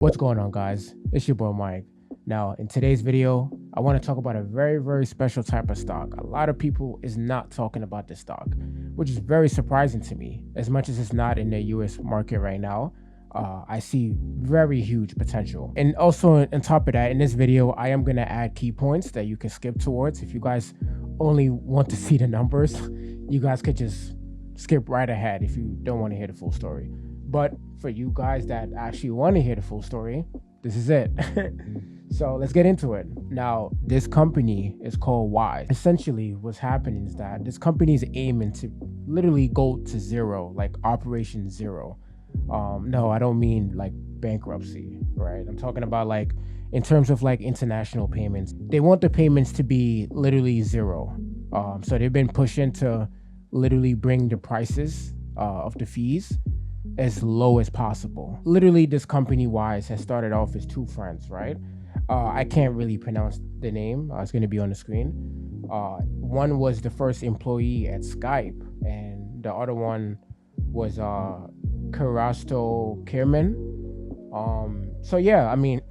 What's going on, guys? It's your boy Mike. Now, in today's video, I want to talk about a very special type of stock. A lot of people is not talking about this stock, which is very surprising to me. As much as it's not in the US market right now, I see very huge potential. And also on top of that, in this video, I am going to add key points that you can skip towards. If you guys only want to see the numbers, you guys could just skip right ahead if you don't want to hear the full story. But for you guys that actually want to hear the full story, this is it. So let's get into it. Now, this company is called Wise. Essentially, what's happening is that this company is aiming to literally go to zero, like operation zero. No, I don't mean like bankruptcy, right? I'm talking about like in terms of like international payments. They want the payments to be literally zero. So they've been pushing to literally bring the prices of the fees as low as possible. Literally, this company Wise has started off as two friends, right? I can't really pronounce the name. It's going to be on the screen. One was the first employee at Skype, and the other one was Karasto Kierman. So yeah, I mean,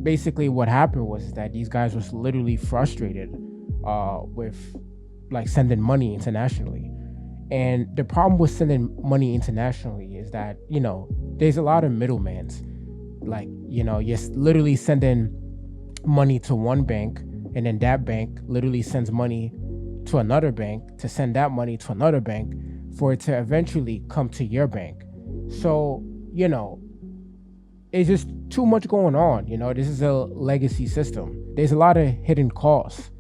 basically what happened was that these guys was literally frustrated with like sending money internationally. And the problem with sending money internationally is that, there's a lot of middlemen. Like, you're literally sending money to one bank, and then that bank literally sends money to another bank to send that money to another bank for it to eventually come to your bank. So, it's just too much going on. This is a legacy system. There's a lot of hidden costs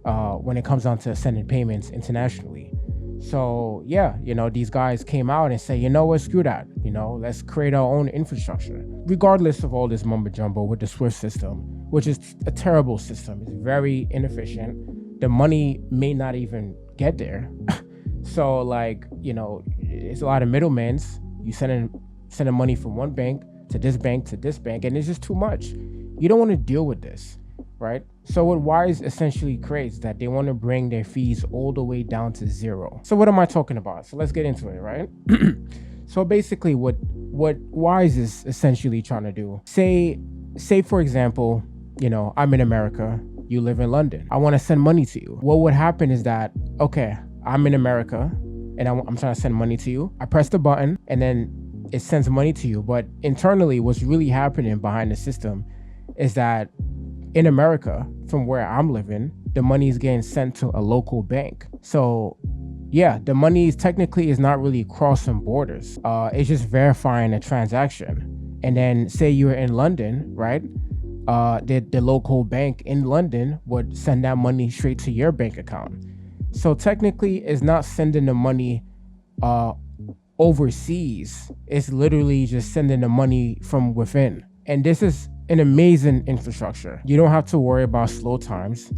when it comes down to sending payments internationally. So yeah, these guys came out and say, what, screw that. Let's create our own infrastructure. Regardless of all this mumbo jumbo with the Swift system, which is a terrible system. It's very inefficient. The money may not even get there. So like, it's a lot of middlemen. You sending money from one bank to this bank to this bank, and it's just too much. You don't want to deal with this, right? So what Wise essentially creates that they want to bring their fees all the way down to zero. So what am I talking about? So let's get into it, right? So basically what Wise is essentially trying to do, say for example, I'm in America, you live in London. I want to send money to you. What would happen is that, okay, I'm in America and I'm trying to send money to you. I press the button and then it sends money to you. But internally, what's really happening behind the system is that in America, from where I'm living, the money is getting sent to a local bank. So yeah, the money technically is not really crossing borders. It's just verifying a transaction. And then say you're in London, right? The local bank in London would send that money straight to your bank account. So technically it's not sending the money overseas. It's literally just sending the money from within. And this is an amazing infrastructure. You don't have to worry about slow times.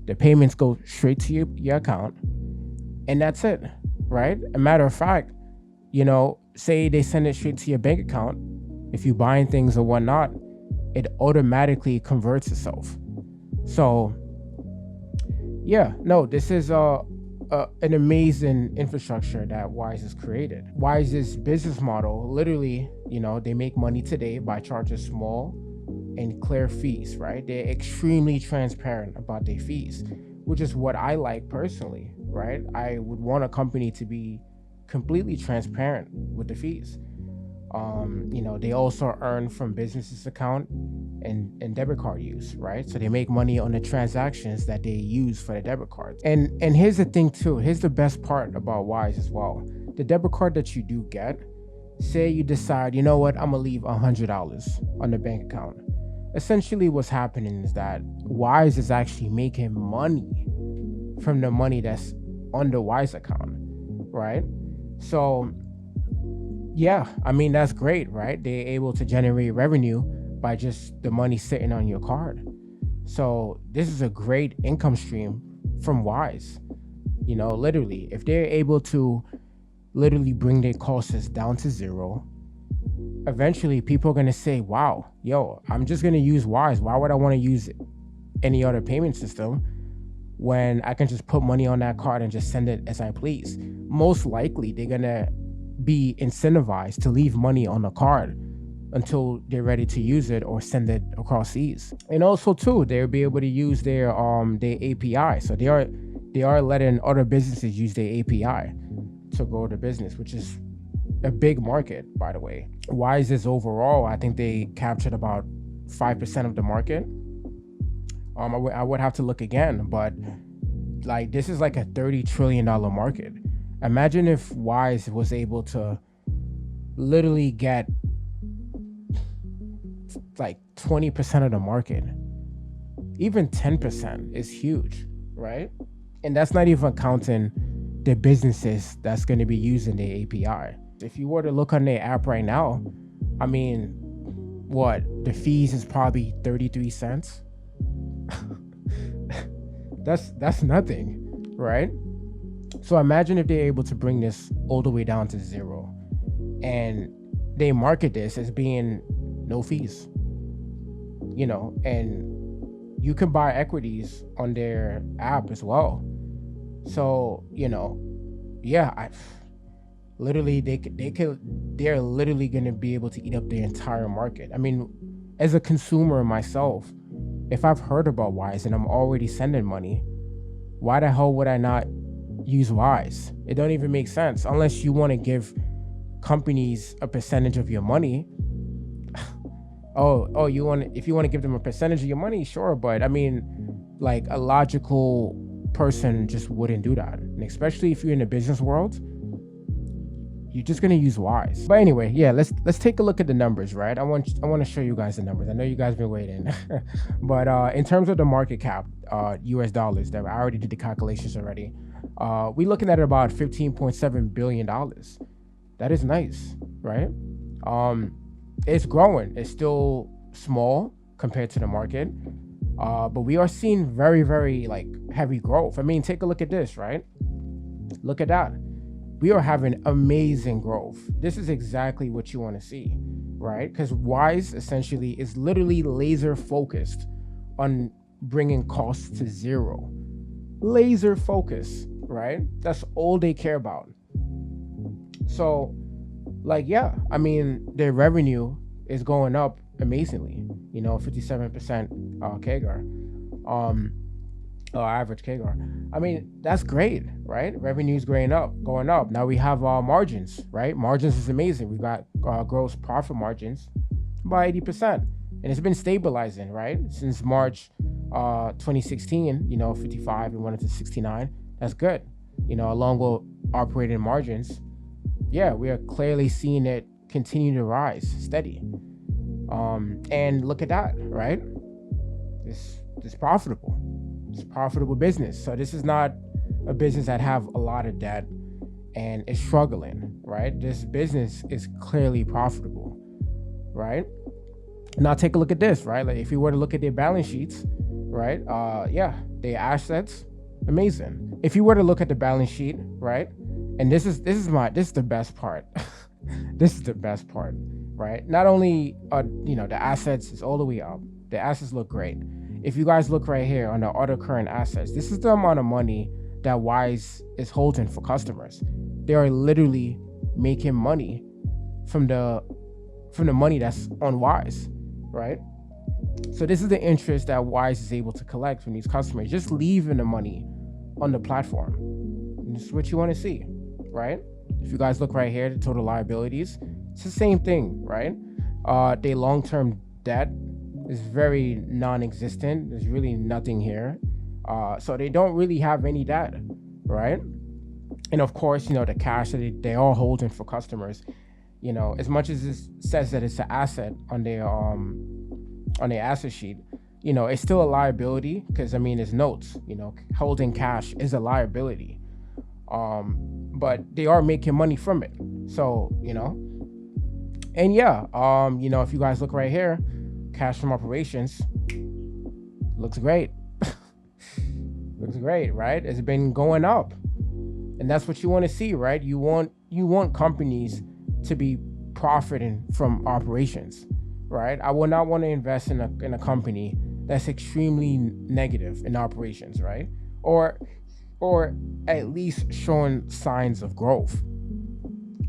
The payments go straight to your account, and that's it, right? A matter of fact, say they send it straight to your bank account. If you're buying things or whatnot, it automatically converts itself. So yeah, no, this is an amazing infrastructure that Wise has created. Wise's business model, literally, they make money today by charging small and clear fees, right? They're extremely transparent about their fees, which is what I like personally, right? I would want a company to be completely transparent with the fees. They also earn from businesses account and debit card use, right? So they make money on the transactions that they use for the debit cards. And here's the thing too, here's the best part about Wise as well. The debit card that you do get, say you decide, I'm gonna leave $100 on the bank account. Essentially what's happening is that Wise is actually making money from the money that's on the Wise account, right? So yeah, I mean, that's great, right? They're able to generate revenue by just the money sitting on your card. So this is a great income stream from Wise. Literally, if they're able to literally bring their costs down to zero, eventually people are going to say, wow, I'm just going to use Wise. Why would I want to use any other payment system when I can just put money on that card and just send it as I please? Most likely they're going to be incentivized to leave money on the card until they're ready to use it or send it across seas. And also too, they'll be able to use their API. So they are letting other businesses use their API to grow the business, which is a big market, by the way. Wise is overall, I think they captured about 5% of the market. I would have to look again, but like this is like a $30 trillion market. Imagine if Wise was able to literally get like 20% of the market. Even 10% is huge, right? And that's not even counting the businesses that's going to be using the API. If you were to look on their app right now, I mean, what? The fees is probably 33 cents. That's nothing, right? So imagine if they're able to bring this all the way down to zero, and they market this as being no fees, and you can buy equities on their app as well. So literally they're literally going to be able to eat up the entire market. I mean, as a consumer myself, if I've heard about Wise and I'm already sending money, why the hell would I not use Wise? It don't even make sense unless you want to give companies a percentage of your money. If you want to give them a percentage of your money, sure, but I mean, like a logical person just wouldn't do that. And especially if you're in the business world, you're just gonna use Wise. But anyway, yeah, let's take a look at the numbers, right? I want to show you guys the numbers. I know you guys been waiting, but in terms of the market cap, US dollars, that I already did the calculations already. We're looking at about $15.7 billion. That is nice, right? It's growing. It's still small compared to the market, but we are seeing very, very like heavy growth. I mean, take a look at this, right? Look at that. We are having amazing growth. This is exactly what you want to see, right? Because Wise essentially is literally laser focused on bringing costs to zero. Laser focus, right? That's all they care about. So, like, yeah, I mean, their revenue is going up amazingly. 57% CAGR. Average CAGR. I mean, that's great, right? Revenue's going up. Now we have margins, right? Margins is amazing. We got gross profit margins by 80%, and it's been stabilizing, right? Since March 2016, 55 and went into 69. That's good. Along with operating margins, yeah, we are clearly seeing it continue to rise steady. And look at that, right? This profitable. It's a profitable business. So this is not a business that have a lot of debt and is struggling, right? This business is clearly profitable, right? Now take a look at this, right? Like if you were to look at their balance sheets, right? Their assets, amazing. If you were to look at the balance sheet, right? And this is the best part. This is the best part, right? Not only the assets is all the way up. The assets look great. If you guys look right here on the other current assets, this is the amount of money that Wise is holding for customers. They are literally making money from the money that's on Wise, right? So this is the interest that Wise is able to collect from these customers, just leaving the money on the platform. And this is what you want to see, right? If you guys look right here, the total liabilities, it's the same thing, right? Their long-term debt is very non-existent. There's really nothing here. So they don't really have any debt, right? And of course, the cash that they are holding for customers, as much as it says that it's an asset on their asset sheet, it's still a liability because, I mean, it's notes, holding cash is a liability. But they are making money from it. So, and yeah, if you guys look right here, cash from operations looks great. Looks great, right? It's been going up, and that's what you want to see, right? You want companies to be profiting from operations, right? I would not want to invest in a company that's extremely negative in operations, right? Or at least showing signs of growth,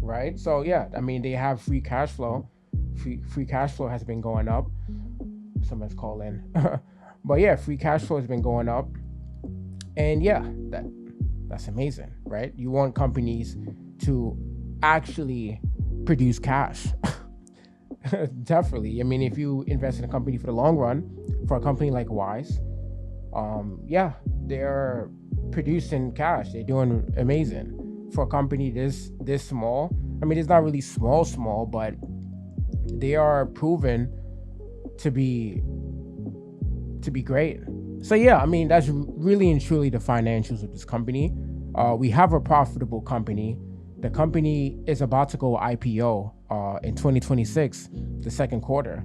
right? So yeah, I mean, they have free cash flow free cash flow has been going up. Someone's calling. But yeah, free cash flow has been going up. And yeah, that's amazing, right? You want companies to actually produce cash. Definitely. I mean, if you invest in a company for the long run, for a company like Wise, yeah, they're producing cash. They're doing amazing. For a company this small, I mean, it's not really small, but they are proven to be great. So yeah, I mean, that's really and truly the financials of this company. We have a profitable company. The company is about to go IPO in 2026, the second quarter.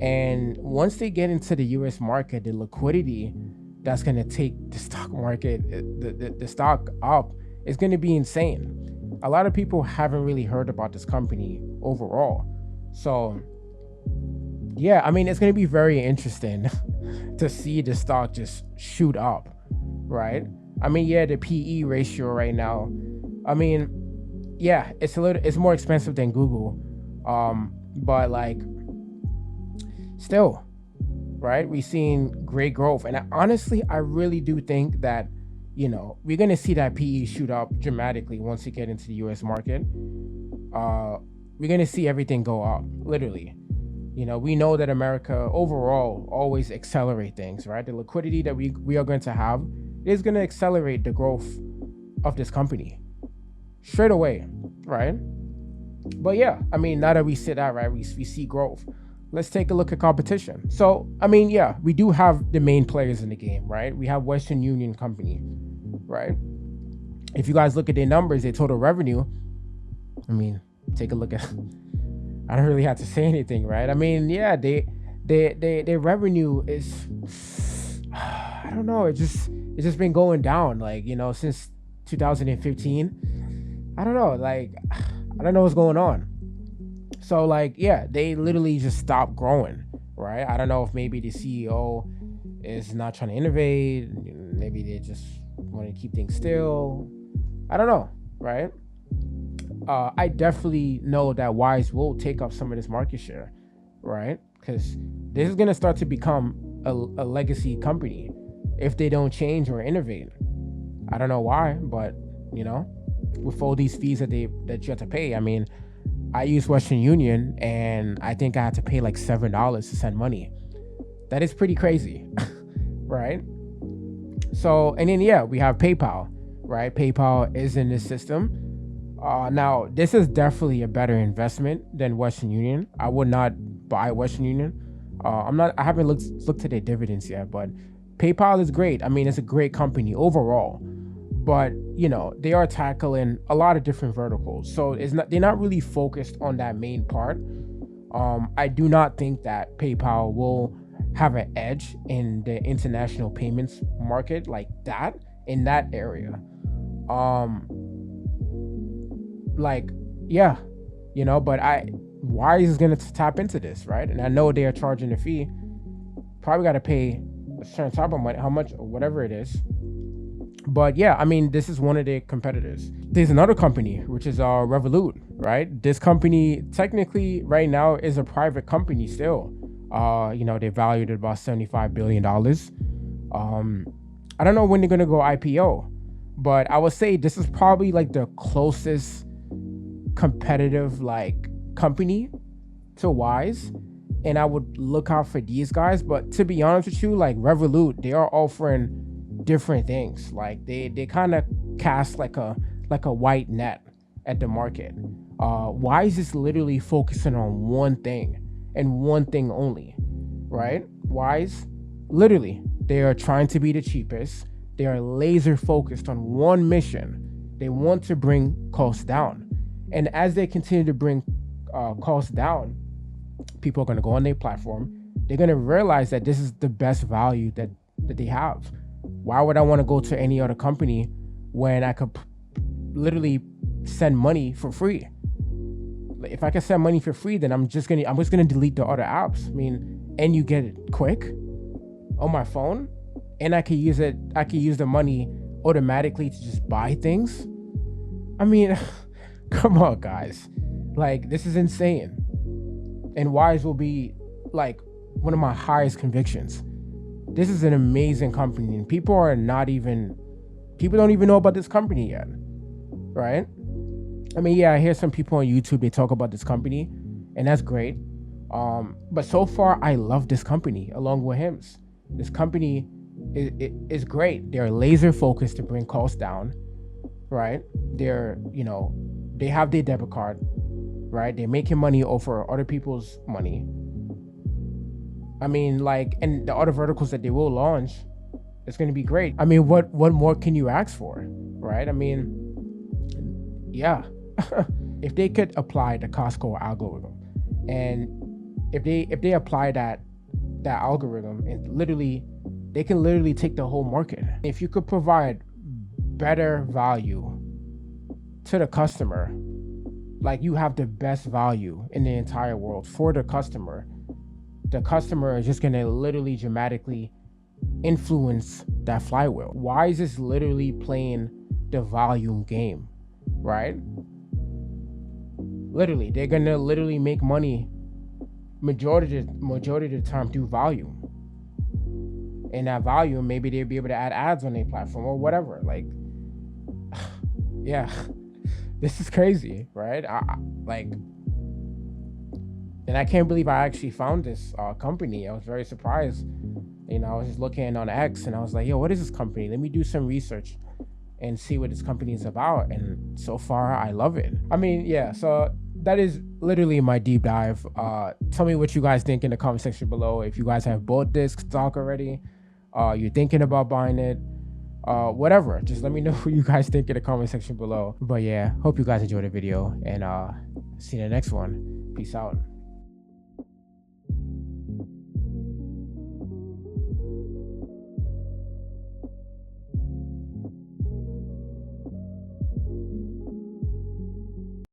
And once they get into the US market, the liquidity that's going to take the stock market, the stock up, is going to be insane. A lot of people haven't really heard about this company overall. So yeah, I mean, it's going to be very interesting to see the stock just shoot up, right? I mean, yeah, the PE ratio right now, I mean, yeah, it's more expensive than Google, but like, still, right? We've seen great growth, and I really do think that, you know, we're gonna see that PE shoot up dramatically once you get into the U.S. market. We're gonna see everything go up, literally. You know, we know that America overall always accelerate things, right? The liquidity that we are going to have is going to accelerate the growth of this company straight away, right? But yeah, I mean, now that we sit out, right, we see growth. Let's take a look at competition. So, I mean, yeah, we do have the main players in the game, right? We have Western Union Company, right? If you guys look at their numbers, their total revenue, I mean, take a look at I don't really have to say anything, right? I mean, yeah, their revenue is, I don't know, it's just been going down, like, you know, since 2015. I don't know, like, I don't know what's going on. So, like, yeah, they literally just stopped growing, right? I don't know if maybe the CEO is not trying to innovate, maybe they just want to keep things still. I don't know, right? I definitely know that Wise will take up some of this market share, right? Because this is going to start to become a legacy company if they don't change or innovate. I don't know why, but, you know, with all these fees that you have to pay, I mean, I use Western Union, and I think I had to pay like $7 to send money. That is pretty crazy, right? So, and then, yeah, we have PayPal, right? PayPal is in this system. Now, this is definitely a better investment than Western Union. I would not buy Western Union. I haven't looked at their dividends yet, but PayPal is great. I mean, it's a great company overall, but, you know, they are tackling a lot of different verticals. So they're not really focused on that main part. I do not think that PayPal will have an edge in the international payments market like that, in that area. Like, yeah, you know, but Wise is going to tap into this, right? And I know they are charging a fee. Probably got to pay a certain type of money, how much, or whatever it is. But yeah, I mean, this is one of their competitors. There's another company, which is Revolut, right? This company technically right now is a private company still. You know, they're valued at about $75 billion. I don't know when they're going to go IPO, but I would say this is probably like the closest competitive like company to Wise, and I would look out for these guys. But to be honest with you, like Revolut, they are offering different things. Like they kind of cast like a white net at the market. Wise is literally focusing on one thing and one thing only, right? Wise, literally, they are trying to be the cheapest. They are laser focused on one mission. They want to bring costs down. And as they continue to bring costs down, people are going to go on their platform. They're going to realize that this is the best value that they have. Why would I want to go to any other company when I could literally send money for free? If I can send money for free, then I'm just gonna delete the other apps. I mean, and you get it quick on my phone, and I can use the money automatically to just buy things. I mean, come on, guys. Like, this is insane. And Wise will be like one of my highest convictions. This is an amazing company, and people don't even know about this company yet, right? I mean, yeah, I hear some people on YouTube, they talk about this company, and that's great. But so far, I love this company along with HIMS. This company is great. They're laser focused to bring costs down, right? They have their debit card, right? They're making money over other people's money. I mean, like, and the other verticals that they will launch, it's going to be great. I mean, what more can you ask for, right? I mean, yeah. If they could apply the Costco algorithm, and if they apply that algorithm, and they can literally take the whole market. If you could provide better value to the customer, like you have the best value in the entire world for the customer is just gonna literally dramatically influence that flywheel. Wise is literally playing the volume game, right? Literally, they're gonna literally make money majority of the time through volume. And that volume, maybe they'll be able to add ads on their platform or whatever. Like, yeah, this is crazy, right? And I can't believe I actually found this company. I was very surprised. I was just looking on X, and I was like, yo, what is this company? Let me do some research and see what this company is about. And so far, I love it. I mean, yeah, so that is literally my deep dive. Tell me what you guys think in the comment section below. If you guys have bought this stock already, you're thinking about buying it, whatever. Just let me know what you guys think in the comment section below. But yeah, hope you guys enjoyed the video, and see you in the next one. Peace out.